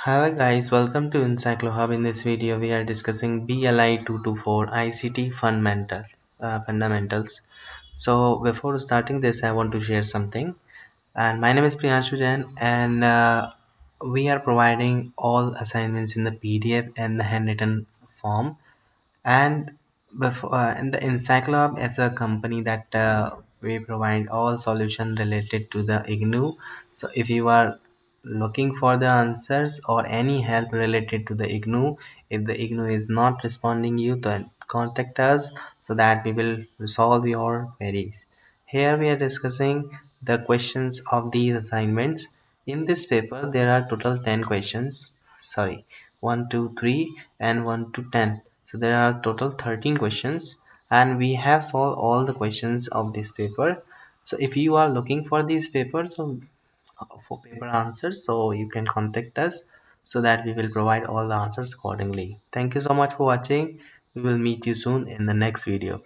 Hello guys, welcome to Hub. In this video, we are discussing BLI 224 ICT Fundamentals. So before starting this, I want to share something. And my name is Priyanshu Jain, and we are providing all assignments in the PDF and the handwritten form. And before in the Encyclope as a company that we provide all solution related to the IGNOU. So if you are looking for the answers or any help related to the IGNOU, if the IGNOU is not responding you, then contact us so that we will resolve your queries. Here we are discussing the questions of these assignments. In this paper, there are total 10 questions. Sorry, 1, 2, 3, and 1 to 10. So there are total 13 questions, and we have solved all the questions of this paper. So if you are looking for these papers, for paper answers, so you can contact us so that we will provide all the answers accordingly. Thank you so much for watching. We will meet you soon in the next video.